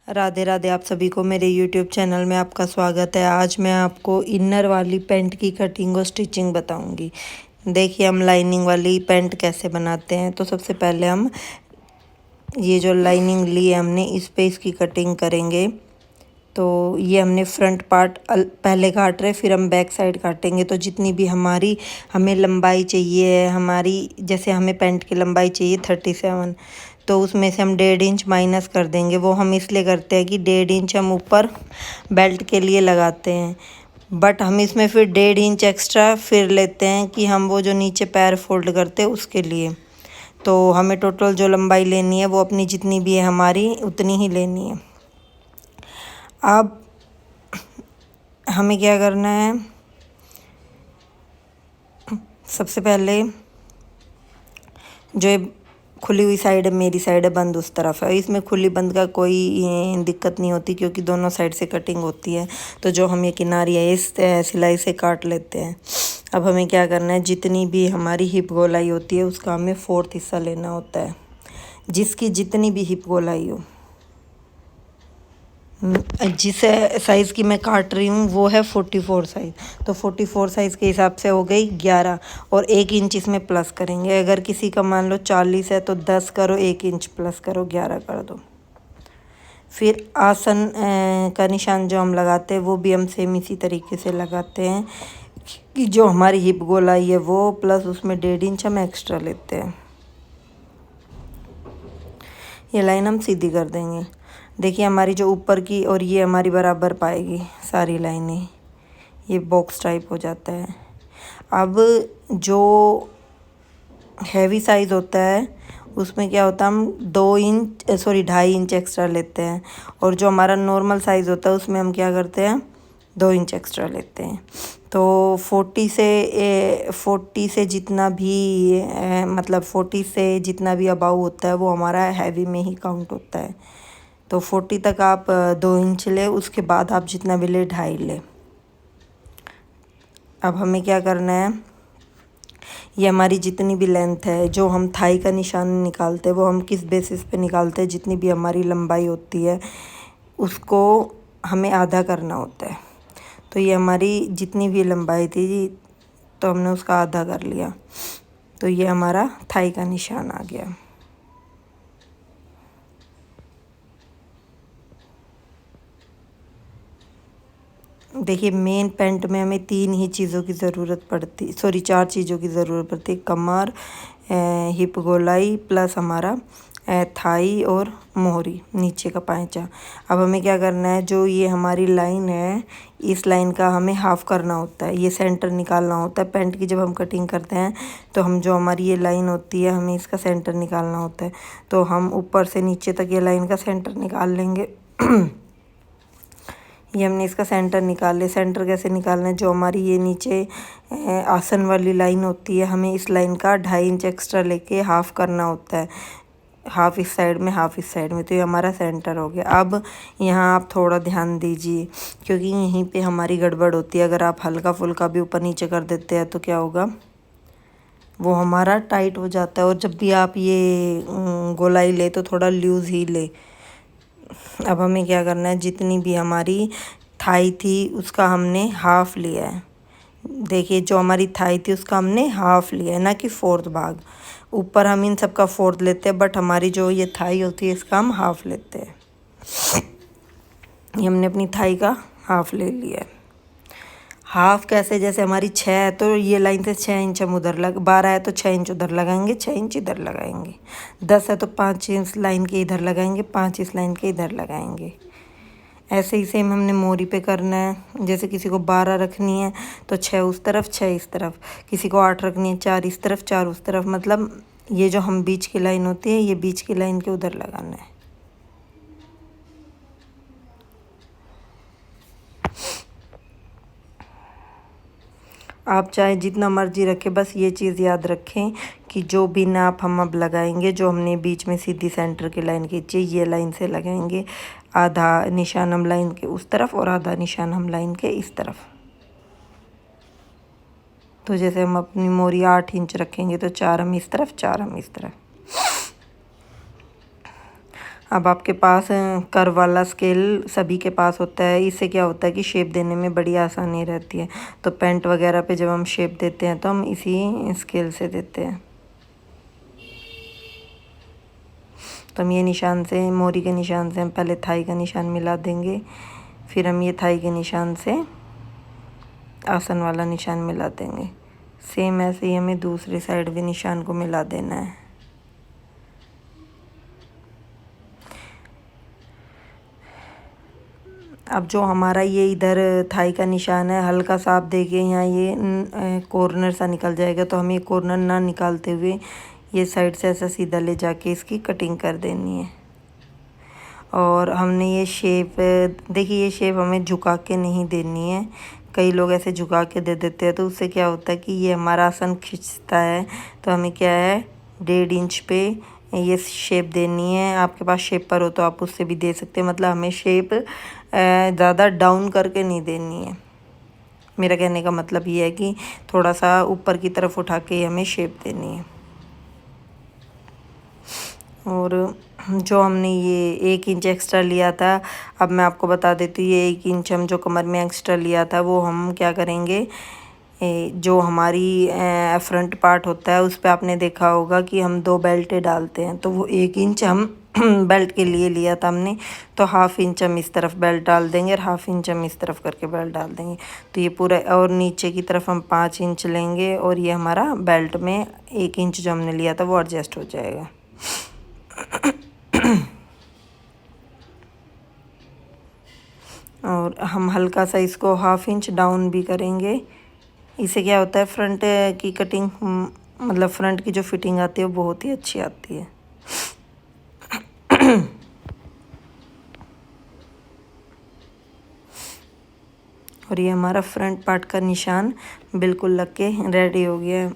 राधे राधे। आप सभी को मेरे यूट्यूब चैनल में आपका स्वागत है। आज मैं आपको इनर वाली पैंट की कटिंग और स्टिचिंग बताऊंगी। देखिए हम लाइनिंग वाली पैंट कैसे बनाते हैं। तो सबसे पहले हम ये जो लाइनिंग ली है हमने इस पे इसकी कटिंग करेंगे। तो ये हमने फ्रंट पार्ट पहले काट रहे, फिर हम बैक साइड काटेंगे। तो जितनी भी हमें लंबाई चाहिए, हमारी जैसे हमें पैंट की लंबाई चाहिए 37, तो उसमें से हम 1.5 इंच माइनस कर देंगे। वो हम इसलिए करते हैं कि 1.5 इंच हम ऊपर बेल्ट के लिए लगाते हैं, बट हम इसमें फिर 1.5 इंच एक्स्ट्रा फिर लेते हैं कि हम वो जो नीचे पैर फोल्ड करते हैं उसके लिए। तो हमें टोटल जो लंबाई लेनी है वो अपनी जितनी भी है हमारी उतनी ही लेनी है। अब हमें क्या करना है, सबसे पहले जो खुली हुई साइड है, मेरी साइड है, बंद उस तरफ है। इसमें खुली बंद का कोई दिक्कत नहीं होती क्योंकि दोनों साइड से कटिंग होती है। तो जो हम ये किनारी है इस सिलाई से काट लेते हैं। अब हमें क्या करना है, जितनी भी हमारी हिप गोलाई होती है उसका हमें 4th हिस्सा लेना होता है। जिसकी जितनी भी हिप गोलाई हो, जिस साइज़ की मैं काट रही हूँ वो है 44 साइज़। तो 44 साइज़ के हिसाब से हो गई 11 और 1 इंच इसमें प्लस करेंगे। अगर किसी का मान लो 40 है तो 10 करो, 1 इंच प्लस करो, 11 कर दो। फिर आसन का निशान जो हम लगाते हैं वो भी हम सेम इसी तरीके से लगाते हैं कि जो हमारी हिप गोलाई है वो प्लस उसमें 1.5 इंच हम एक्स्ट्रा लेते हैं। ये लाइन हम सीधी कर देंगे। देखिए हमारी जो ऊपर की और ये हमारी बराबर पाएगी सारी लाइनें, ये बॉक्स टाइप हो जाता है। अब जो हैवी साइज़ होता है उसमें क्या होता है, हम 2.5 इंच एक्स्ट्रा लेते हैं। और जो हमारा नॉर्मल साइज़ होता है उसमें हम क्या करते हैं, 2 इंच एक्स्ट्रा लेते हैं। तो 40 से जितना भी मतलब 40 से जितना भी अबाव होता है वो हमारा हैवी में ही काउंट होता है। तो 40 तक आप 2 इंच ले, उसके बाद आप जितना भी ले 2.5 ले। अब हमें क्या करना है, ये हमारी जितनी भी लेंथ है, जो हम थाई का निशान निकालते हैं वो हम किस बेसिस पे निकालते हैं, जितनी भी हमारी लंबाई होती है उसको हमें आधा करना होता है। तो ये हमारी जितनी भी लंबाई थी तो हमने उसका आधा कर लिया। तो ये हमारा थाई का निशान आ गया। देखिए मेन पैंट में हमें 3 ही चीज़ों की ज़रूरत पड़ती, 4 चीज़ों की ज़रूरत पड़ती है। कमर, हिप गोलाई प्लस हमारा थाई और मोहरी, नीचे का पांचा। अब हमें क्या करना है, जो ये हमारी लाइन है इस लाइन का हमें हाफ़ करना होता है, ये सेंटर निकालना होता है। पैंट की जब हम कटिंग करते हैं तो हम जो हमारी ये लाइन होती है हमें इसका सेंटर निकालना होता है। तो हम ऊपर से नीचे तक ये लाइन का सेंटर निकाल लेंगे। ये हमने इसका सेंटर निकाल लिया। सेंटर कैसे निकालना है, जो हमारी ये नीचे आसन वाली लाइन होती है हमें इस लाइन का 2.5 इंच एक्स्ट्रा लेके हाफ़ करना होता है, हाफ़ इस साइड में हाफ़ इस साइड में। तो ये हमारा सेंटर हो गया। अब यहाँ आप थोड़ा ध्यान दीजिए क्योंकि यहीं पे हमारी गड़बड़ होती है। अगर आप हल्का फुल्का भी ऊपर नीचे कर देते हैं तो क्या होगा, वो हमारा टाइट हो जाता है। और जब भी आप ये गोलाई ले तो थोड़ा लूज़ ही ले। अब हमें क्या करना है, जितनी भी हमारी थाई थी उसका हमने हाफ़ लिया है। देखिए जो हमारी थाई थी उसका हमने हाफ़ लिया है, ना कि 4th भाग। ऊपर हम इन सब का 4th लेते हैं, बट हमारी जो ये थाई होती है इसका हम हाफ़ लेते हैं। ये हमने अपनी थाई का हाफ़ ले लिया है। हाफ़ कैसे, जैसे हमारी 6 है तो ये लाइन से 6 इंच हम उधर 12 है तो 6 इंच उधर लगाएंगे, 6 इंच इधर लगाएंगे। 10 है तो 5 इंच लाइन के इधर लगाएंगे, 5 इस लाइन के इधर लगाएंगे। ऐसे ही सेम हमने मोरी पे करना है। जैसे किसी को 12 रखनी है तो 6 उस तरफ 6 इस तरफ, किसी को 8 रखनी है 4 इस तरफ 4 उस तरफ। मतलब ये जो हम बीच की लाइन होती है ये बीच की लाइन के उधर लगाना है। आप चाहे जितना मर्जी रखें, बस ये चीज़ याद रखें कि जो भी नाप हम अब लगाएंगे, जो हमने बीच में सीधी सेंटर की लाइन खींची ये लाइन से लगाएंगे। आधा निशान हम लाइन के उस तरफ और आधा निशान हम लाइन के इस तरफ। तो जैसे हम अपनी मोरी 8 इंच रखेंगे तो 4 हम इस तरफ 4 हम इस तरफ। अब आपके पास कर्व वाला स्केल सभी के पास होता है। इससे क्या होता है कि शेप देने में बड़ी आसानी रहती है। तो पेंट वगैरह पे जब हम शेप देते हैं तो हम इसी स्केल से देते हैं। तो हम ये निशान से, मोरी के निशान से हम पहले थाई का निशान मिला देंगे, फिर हम ये थाई के निशान से आसन वाला निशान मिला देंगे। सेम ऐसे ही हमें दूसरी साइड भी निशान को मिला देना है। अब जो हमारा ये इधर थाई का निशान है, हल्का सा आप देखिए यहाँ ये कॉर्नर सा निकल जाएगा। तो हमें कॉर्नर ना निकालते हुए ये साइड से ऐसा सीधा ले जाके इसकी कटिंग कर देनी है। और हमने ये शेप, देखिए ये शेप हमें झुका के नहीं देनी है। कई लोग ऐसे झुका के दे देते हैं तो उससे क्या होता है कि ये हमारा आसन खिंचता है। तो हमें क्या है, 1.5 इंच पे ये शेप देनी है। आपके पास शेपर हो तो आप उससे भी दे सकते हैं। मतलब हमें शेप ज़्यादा डाउन करके नहीं देनी है। मेरा कहने का मतलब ये है कि थोड़ा सा ऊपर की तरफ उठा के हमें शेप देनी है। और जो हमने ये 1 इंच एक्स्ट्रा लिया था, अब मैं आपको बता देती हूँ, ये 1 इंच हम जो कमर में एक्स्ट्रा लिया था वो हम क्या करेंगे, जो हमारी फ्रंट पार्ट होता है उस पर आपने देखा होगा कि हम 2 बेल्टें डालते हैं। तो वो 1 इंच हम बेल्ट के लिए लिया था हमने। तो 1/2 इंच हम इस तरफ बेल्ट डाल देंगे और 1/2 इंच हम इस तरफ करके बेल्ट डाल देंगे। तो ये पूरा, और नीचे की तरफ हम 5 इंच लेंगे और ये हमारा बेल्ट में 1 इंच जो हमने लिया था वो एडजस्ट हो जाएगा। और हम हल्का सा इसको 1/2 इंच डाउन भी करेंगे। इससे क्या होता है, फ्रंट की कटिंग, मतलब फ्रंट की जो फिटिंग आती है वो बहुत ही अच्छी आती है। और ये हमारा फ्रंट पार्ट का निशान बिल्कुल लग के रेडी हो गया है।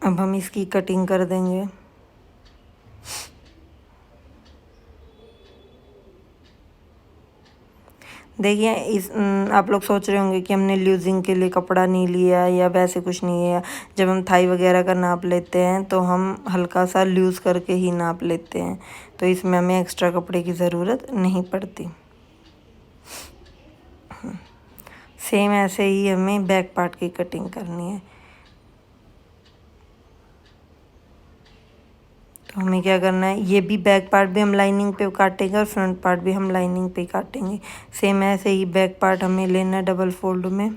अब हम इसकी कटिंग कर देंगे। देखिए इस आप लोग सोच रहे होंगे कि हमने ल्यूजिंग के लिए कपड़ा नहीं लिया या वैसे कुछ नहीं है। जब हम थाई वगैरह का नाप लेते हैं तो हम हल्का सा लूज़ करके ही नाप लेते हैं। तो इसमें हमें एक्स्ट्रा कपड़े की ज़रूरत नहीं पड़ती। सेम ऐसे ही हमें बैक पार्ट की कटिंग करनी है। तो हमें क्या करना है, ये भी बैक पार्ट भी हम लाइनिंग पे काटेंगे और फ्रंट पार्ट भी हम लाइनिंग पे काटेंगे। सेम ऐसे ही बैक पार्ट हमें लेना है डबल फोल्ड में,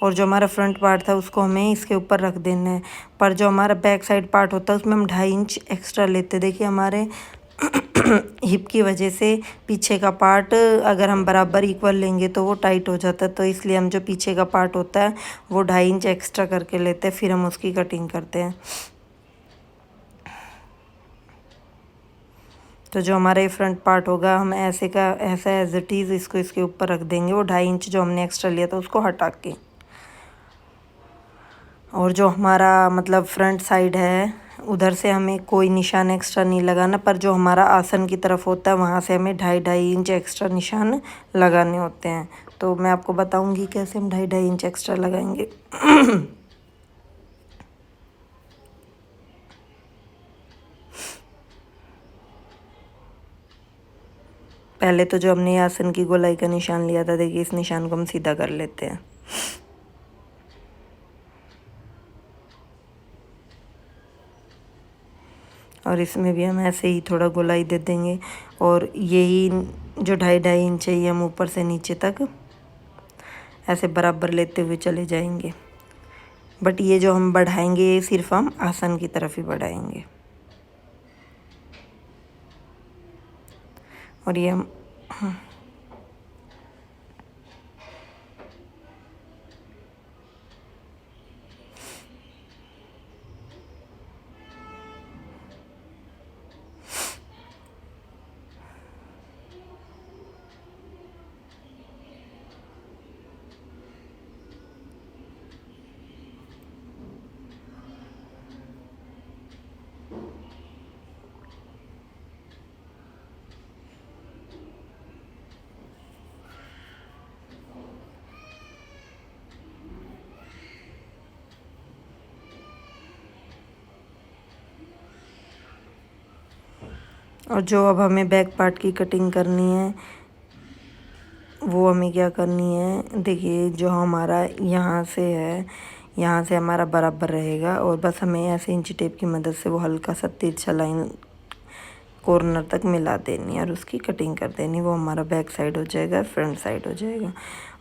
और जो हमारा फ्रंट पार्ट था उसको हमें इसके ऊपर रख देना है। पर जो हमारा बैक साइड पार्ट होता है उसमें हम 2.5 इंच एक्स्ट्रा लेते। देखिए हमारे हिप की वजह से पीछे का पार्ट अगर हम बराबर इक्वल लेंगे तो वो टाइट हो जाता है। तो इसलिए हम जो पीछे का पार्ट होता है वो 2.5 इंच एक्स्ट्रा करके लेते हैं, फिर हम उसकी कटिंग करते हैं। तो जो हमारा ये फ्रंट पार्ट होगा हम ऐसे का ऐसा एज इट इज़ इसको इसके ऊपर रख देंगे, वो 2.5 इंच जो हमने एक्स्ट्रा लिया था उसको हटा के। और जो हमारा मतलब फ्रंट साइड है उधर से हमें कोई निशान एक्स्ट्रा नहीं लगाना, पर जो हमारा आसन की तरफ होता है वहाँ से हमें 2.5 इंच एक्स्ट्रा निशान लगाने होते हैं। तो मैं आपको बताऊँगी कैसे हम 2.5 इंच एक्स्ट्रा लगाएंगे। पहले तो जो हमने आसन की गोलाई का निशान लिया था, देखिए इस निशान को हम सीधा कर लेते हैं। और इसमें भी हम ऐसे ही थोड़ा गोलाई दे देंगे, और यही जो 2.5 इंच है ये हम ऊपर से नीचे तक ऐसे बराबर लेते हुए चले जाएंगे। बट ये जो हम बढ़ाएंगे ये सिर्फ हम आसन की तरफ ही बढ़ाएंगे। और ये हम और जो अब हमें बैक पार्ट की कटिंग करनी है वो हमें क्या करनी है, देखिए जो हमारा यहाँ से है, यहाँ से हमारा बराबर रहेगा और बस हमें ऐसे इंची टेप की मदद से वो हल्का सा तिरछा लाइन कॉर्नर तक मिला देनी और उसकी कटिंग कर देनी। वो हमारा बैक साइड हो जाएगा, फ्रंट साइड हो जाएगा।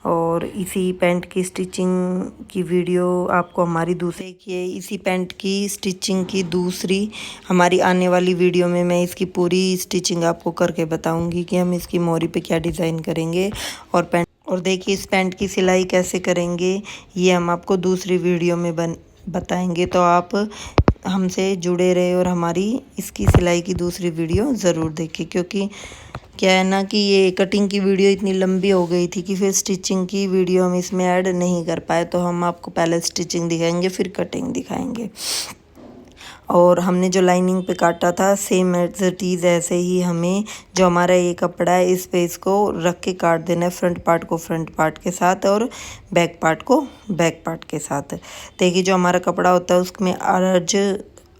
और इसी पैंट की स्टिचिंग की वीडियो आपको हमारी दूसरे की इसी पैंट की स्टिचिंग की दूसरी हमारी आने वाली वीडियो में मैं इसकी पूरी स्टिचिंग आपको करके बताऊंगी कि हम इसकी मोरी पे क्या डिज़ाइन करेंगे और देखिए इस पैंट की सिलाई कैसे करेंगे ये हम आपको दूसरी वीडियो में बताएंगे। तो आप हमसे जुड़े रहे और हमारी इसकी सिलाई की दूसरी वीडियो ज़रूर देखिए, क्योंकि क्या है ना कि ये कटिंग की वीडियो इतनी लंबी हो गई थी कि फिर स्टिचिंग की वीडियो हम इसमें ऐड नहीं कर पाए। तो हम आपको पहले स्टिचिंग दिखाएंगे फिर कटिंग दिखाएंगे। और हमने जो लाइनिंग पे काटा था सेम एज इट इज़ ऐसे ही हमें जो हमारा ये कपड़ा है इस पे इसको रख के काट देना है, फ्रंट पार्ट को फ्रंट पार्ट के साथ और बैक पार्ट को बैक पार्ट के साथ। देखिए जो हमारा कपड़ा होता है उसमें अर्ज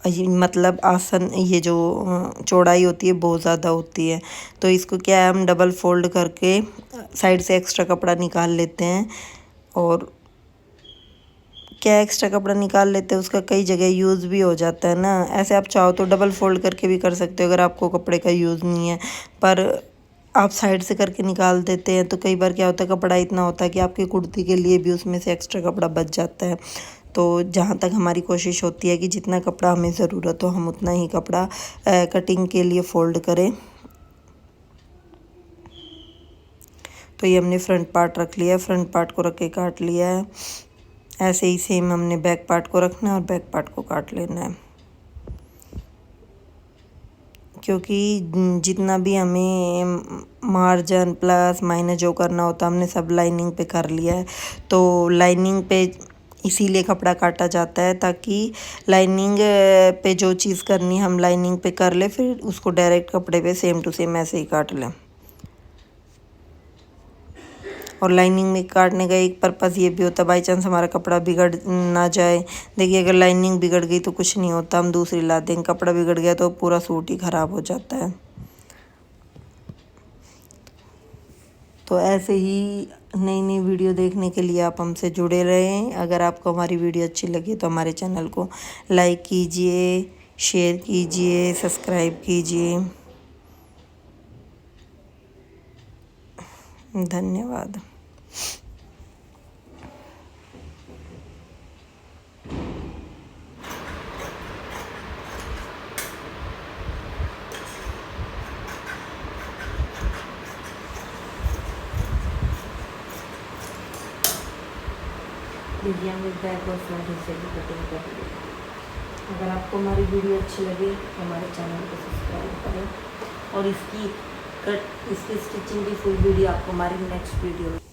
मतलब आसन ये जो चौड़ाई होती है बहुत ज़्यादा होती है। तो इसको क्या है हम डबल फोल्ड करके साइड से एक्स्ट्रा कपड़ा निकाल लेते हैं और क्या एक्स्ट्रा कपड़ा निकाल लेते हैं उसका कई जगह यूज़ भी हो जाता है ना। ऐसे आप चाहो तो डबल फोल्ड करके भी कर सकते हो अगर आपको कपड़े का यूज़ नहीं है, पर आप साइड से करके निकाल देते हैं तो कई बार क्या होता है कपड़ा इतना होता है कि आपकी कुर्ती के लिए भी उसमें से एक्स्ट्रा कपड़ा बच जाता है। तो जहाँ तक हमारी कोशिश होती है कि जितना कपड़ा हमें ज़रूरत हो हम उतना ही कपड़ा कटिंग के लिए फ़ोल्ड करें। तो ये हमने फ्रंट पार्ट रख लिया है, फ्रंट पार्ट को रख के काट लिया है। ऐसे ही सेम हमने बैक पार्ट को रखना है और बैक पार्ट को काट लेना है, क्योंकि जितना भी हमें मार्जिन प्लस माइनस जो करना होता हमने सब लाइनिंग पे कर लिया है। तो लाइनिंग पे इसीलिए कपड़ा काटा जाता है ताकि लाइनिंग पे जो चीज़ करनी हम लाइनिंग पे कर ले फिर उसको डायरेक्ट कपड़े पे सेम टू सेम ऐसे ही काट लें। और लाइनिंग में काटने का एक पर्पज़ ये भी होता है बाई चांस हमारा कपड़ा बिगड़ ना जाए। देखिए अगर लाइनिंग बिगड़ गई तो कुछ नहीं होता, हम दूसरी ला देंगे, कपड़ा बिगड़ गया तो पूरा सूट ही ख़राब हो जाता है। तो ऐसे ही नई नई वीडियो देखने के लिए आप हमसे जुड़े रहें। अगर आपको हमारी वीडियो अच्छी लगी तो हमारे चैनल को लाइक कीजिए, शेयर कीजिए, सब्सक्राइब कीजिए। धन्यवाद। देखिए हमने बैक और फ्रंट हिस्से की कटिंग कर ली। अगर आपको हमारी वीडियो अच्छी लगे तो हमारे चैनल को सब्सक्राइब करें और इसकी स्टिचिंग की फुल वीडियो आपको हमारी नेक्स्ट वीडियो